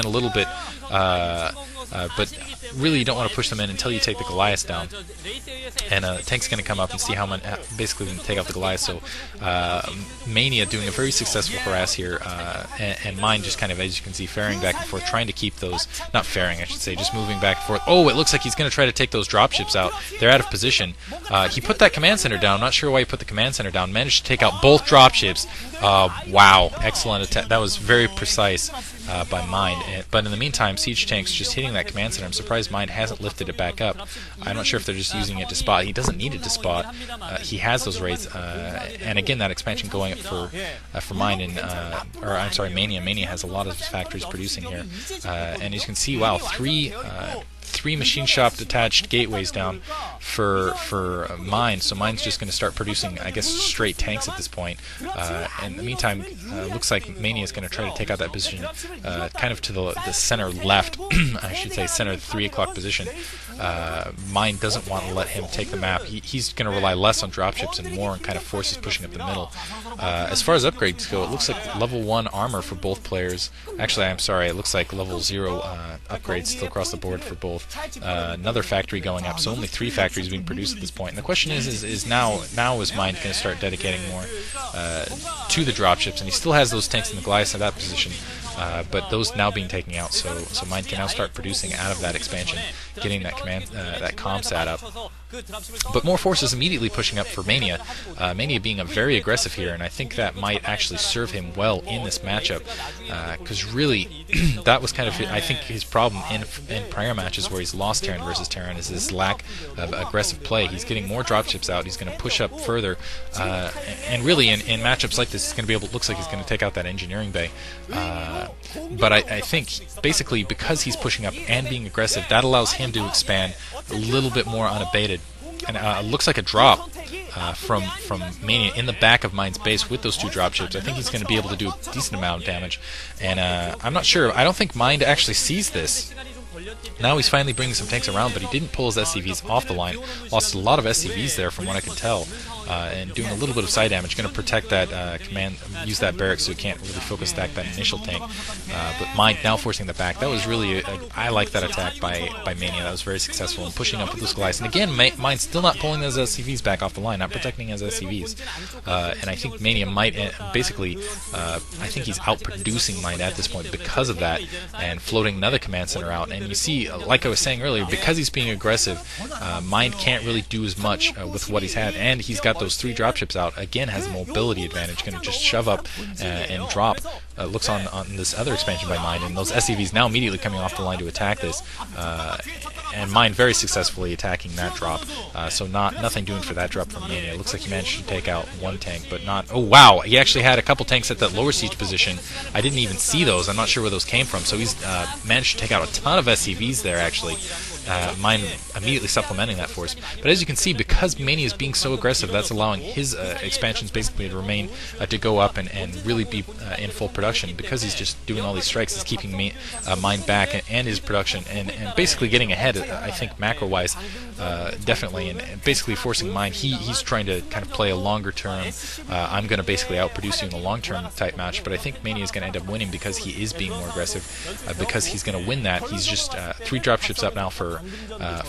in a little bit, but really you don't want to push them in until you take the Goliath down. And tank's going to come up and see how much, basically going to take out the Goliath. So Mania doing a very successful harass here, and mine just kind of, as you can see, faring back and forth, trying to keep those, not faring I should say, just moving back and forth. Oh, it looks like he's going to try to take those dropships out. They're out of position. He put that command center down. I'm not sure why he put the command center down. Managed to take out both dropships. Wow, excellent attack. That was very precise by Mind. But in the meantime, Siege Tank's just hitting that command center. I'm surprised Mind hasn't lifted it back up. I'm not sure if they're just using it to spot. He doesn't need it to spot. He has those raids, and again, that expansion going up for Mind, and or I'm sorry, Mania. Mania has a lot of factories producing here, and as you can see, wow, three machine shop detached gateways down for Mine. So Mine's just going to start producing, I guess, straight tanks at this point. In the meantime, looks like Mania is going to try to take out that position, kind of to the center left, I should say center 3 o'clock position. Mine doesn't want to let him take the map. He's going to rely less on dropships and more on kind of forces pushing up the middle. As far as upgrades go, it looks like level 1 armor for both players. Actually, I'm sorry, it looks like level 0 upgrades still across the board for both. Another factory going up, so only 3 factories being produced at this point. And the question is now is Mind going to start dedicating more to the dropships? And he still has those tanks in the Goliath at that position, but those now being taken out, so Mind can now start producing out of that expansion, getting that command, that comsat up. But more forces immediately pushing up for Mania. Mania being very aggressive here, and I think that might actually serve him well in this matchup, because really that was kind of, I think, his problem in prior matches where he's lost Terran versus Terran is his lack of aggressive play. He's getting more dropships out. He's going to push up further, and really in matchups like this, he's going to be able. Looks like he's going to take out that engineering bay. But I think basically because he's pushing up and being aggressive, that allows him to expand a little bit more unabated. And it looks like a drop from Mania in the back of Mine's base with those 2 dropships. I think he's going to be able to do a decent amount of damage. And I'm not sure. I don't think Mind actually sees this. Now he's finally bringing some tanks around, but he didn't pull his SCVs off the line. Lost a lot of SCVs there from what I can tell. And doing a little bit of side damage. Going to protect that command, use that barracks so he can't really focus stack that initial tank. But Mind now forcing the back. That was really, I like that attack by Mania. That was very successful in pushing up with those Goliaths. And again, Mind still not pulling those SCVs back off the line, not protecting his SCVs. And I think Mania might, basically, I think he's outproducing Mind at this point because of that, and floating another command center out. And you see, like I was saying earlier, because he's being aggressive, Mind can't really do as much with what he's had, and he's got those 3 dropships out. Again, has a mobility advantage, going to just shove up and drop. Looks on this other expansion by Mind, and those SCVs now immediately coming off the line to attack this, and Mind very successfully attacking that drop. So nothing doing for that drop from Mania. Looks like he managed to take out 1 tank, but not. Oh wow, he actually had a couple tanks at that lower siege position. I didn't even see those. I'm not sure where those came from. So he's managed to take out a ton of SCVs there actually. Mind immediately supplementing that force. But as you can see, because Mania is being so aggressive, that's allowing his expansions basically to remain, to go up and really be in full production. Because he's just doing all these strikes, he's keeping Mind back and his production, and basically getting ahead, I think, macro-wise, definitely, and basically forcing Mind. He's trying to kind of play a longer term, I'm going to basically outproduce you in the long-term type match, but I think Mania is going to end up winning because he is being more aggressive, because he's going to win that. He's just 3 dropships up now for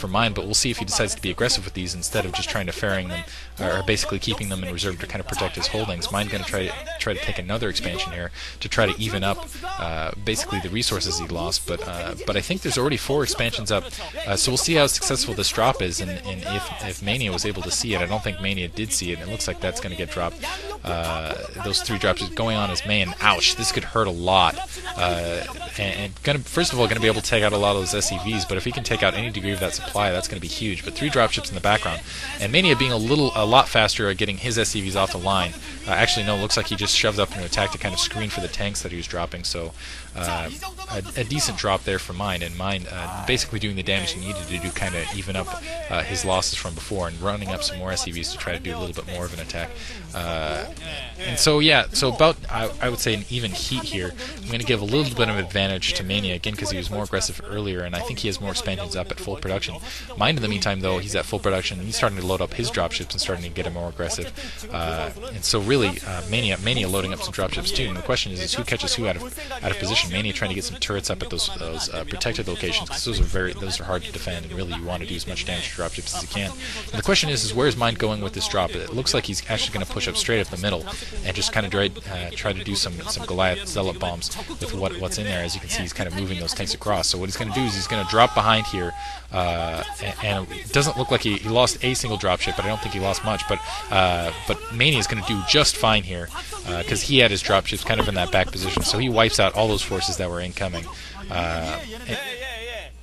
Mind, but we'll see if he decides to be aggressive with these instead of just trying to fairing them, or basically keeping them in reserve to kind of protect his holdings. Mind going to try to take another expansion here to try to even up basically the resources he lost, but I think there's already 4 expansions up, so we'll see how successful this drop is, and if Mania was able to see it. I don't think Mania did see it, and it looks like that's going to get dropped. Those 3 drops going on his main. Ouch, this could hurt a lot, and first of all going to be able to take out a lot of those SCVs, but if he can take out any degree of that supply, that's going to be huge. But 3 dropships in the background, and Mania being a lot faster at getting his SCVs off the line. Actually, no, it looks like he just shoved up into attack to kind of screen for the tanks that he was dropping. So a decent drop there for Mine, and Mine basically doing the damage he needed to do, kind of even up his losses from before, and running up some more SCVs to try to do a little bit more of an attack. And so yeah, so about I would say an even heat here. I'm going to give a little bit of advantage to Mania again because he was more aggressive earlier, and I think he has more expansions up at full production. Mind in the meantime though, he's at full production and he's starting to load up his dropships and starting to get him more aggressive. And so really, Mania loading up some dropships too. And the question is who catches who out of position? Mania trying to get some turrets up at those protected locations because those are hard to defend, and really you want to do as much damage to dropships as you can. And the question is where's Mind going with this drop? It looks like he's actually going to push up straight up the middle and just kind of try to do some Goliath Zealot bombs with what's in there. As you can see, he's kind of moving those tanks across. So what he's going to do is he's going to drop behind here, and it doesn't look like he lost a single dropship, but I don't think he lost much. But Mania is going to do just fine here because he had his dropships kind of in that back position, so he wipes out all those forces that were incoming.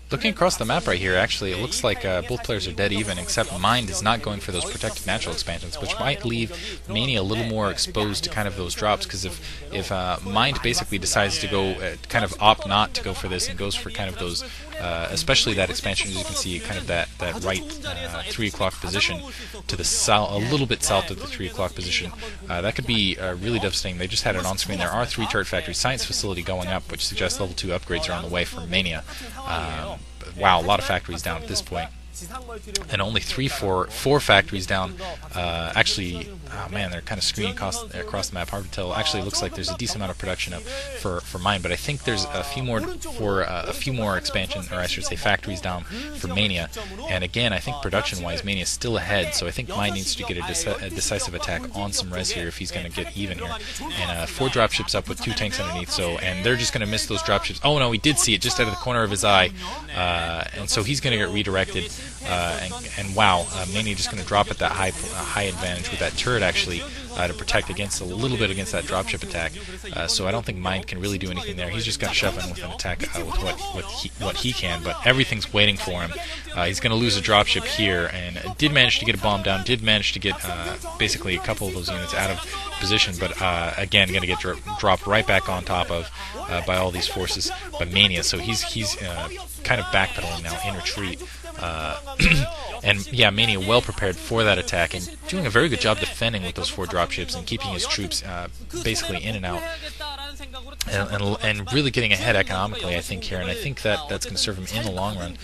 Looking across the map right here, actually, it looks like both players are dead even, except Mind is not going for those protected natural expansions, which might leave Mania a little more exposed to kind of those drops, because if Mind basically decides to go, kind of opt not to go for this and goes for kind of those, especially that expansion, as you can see, kind of that right 3 o'clock position to the south, a little bit south of the 3 o'clock position, that could be really devastating. They just had it on screen. There are 3 turret factories, science facility going up, which suggests level 2 upgrades are on the way for Mania. Wow, a lot of factories down at this point. And only 4 factories down. Actually, oh man, they're kind of screening across the map. Hard to tell. Actually, it looks like there's a decent amount of production up for Mine, but I think there's a few more expansion, or I should say factories down for Mania. And again, I think production-wise, Mania is still ahead. So I think Mine needs to get a decisive attack on some res here if he's going to get even here. And 4 dropships up with 2 tanks underneath. So and they're just going to miss those dropships. Oh no, he did see it just out of the corner of his eye, and so he's going to get redirected. And wow, Mania just going to drop at that high advantage with that turret actually to protect against a little bit against that dropship attack. So I don't think Mind can really do anything there. He's just got to shove in with an attack with what he can, but everything's waiting for him. He's going to lose a dropship here, and did manage to get a bomb down. Did manage to get basically a couple of those units out of position, but again, going to get dropped right back on top of by all these forces by Mania. So he's kind of backpedaling now in retreat. And yeah, Mania well prepared for that attack and doing a very good job defending with those 4 dropships and keeping his troops basically in and out. And really getting ahead economically, I think, here, and I think that's going to serve him in the long run.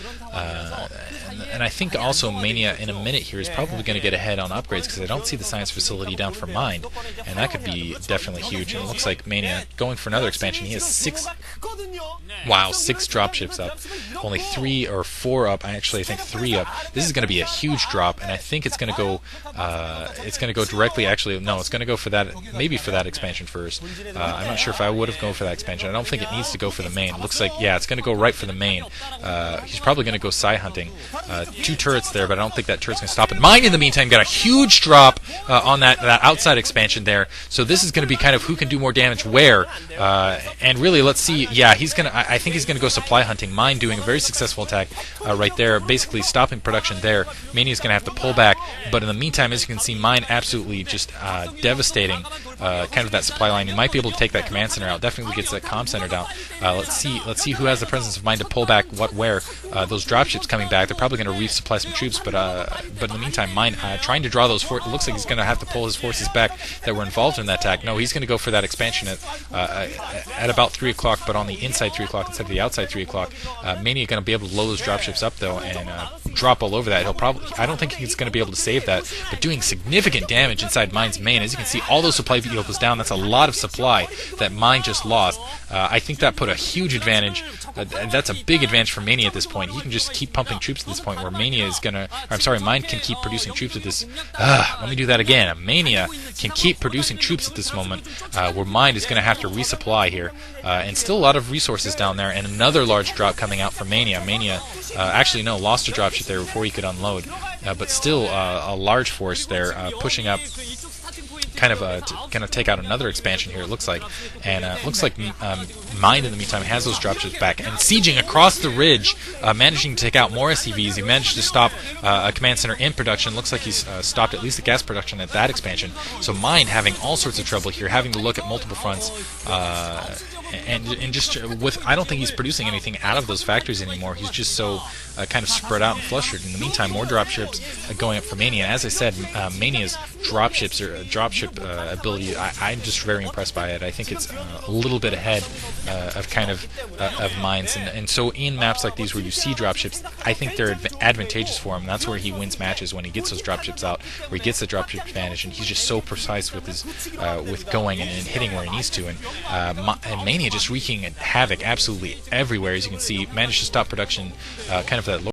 And I think also Mania in a minute here is probably going to get ahead on upgrades, because I don't see the science facility down for Mind, and that could be definitely huge. And it looks like Mania going for another expansion. He has 6 dropships up, only 3 or 4 up. I think 3 up. This is going to be a huge drop, and I think it's going to go directly. Actually, no, it's going to go for that, maybe for that expansion first. I'm not sure if I would have gone for that expansion. I don't think it needs to go for the main. It looks like, yeah, it's going to go right for the main. He's probably going to go Psy hunting. 2 turrets there, but I don't think that turret's going to stop it. Mine, in the meantime, got a huge drop on that outside expansion there. So this is going to be kind of who can do more damage where. And really, let's see. Yeah, I think he's going to go supply hunting. Mine doing a very successful attack right there, basically stopping production there. Mania's going to have to pull back, but in the meantime, as you can see, Mine absolutely just devastating kind of that supply line. He might be able to take that command center out. Definitely gets that comm center down. Let's see who has the presence of mind to pull back where. Those dropships coming back, they're probably going to resupply some troops, but in the meantime, Mine trying to draw those forces. It looks like he's going to have to pull his forces back that were involved in that attack. No, he's going to go for that expansion at about 3 o'clock, but on the inside 3 o'clock instead of the outside 3 o'clock. Mania going to be able to load those dropships up though and drop all over that. I don't think he's going to be able to save that, but doing significant damage inside Mine's main. As you can see, all those supply vehicles down. That's a lot of supply that Mine just lost. I think that put a huge advantage. That's a big advantage for Mania at this point. He can just keep pumping troops at this point where Mania is going to... Mine can keep producing troops at this... let me do that again. Mania can keep producing troops at this moment where Mine is going to have to resupply here. And still a lot of resources down there, and another large drop coming out for Mania. Mania, actually, no, lost a dropship there before he could unload. But still a large force there pushing up, kind of going to take out another expansion here, it looks like. And it looks like Mind, in the meantime, has those dropships back. And sieging across the ridge, managing to take out more SCVs. He managed to stop a command center in production. Looks like he's stopped at least the gas production at that expansion. So Mind having all sorts of trouble here, having to look at multiple fronts. and just with, I don't think he's producing anything out of those factories anymore. He's just so kind of spread out and flustered. In the meantime, more dropships going up for Mania. As I said, Mania's dropships or dropship ability, I'm just very impressed by it. I think it's a little bit ahead of kind of Mine's, and so in maps like these where you see dropships, I think they're advantageous for him. That's where he wins matches, when he gets those dropships out, where he gets the dropship advantage, and he's just so precise with his with going and hitting where he needs to. And Mania just wreaking havoc absolutely everywhere, as you can see. Managed to stop production, kind of that low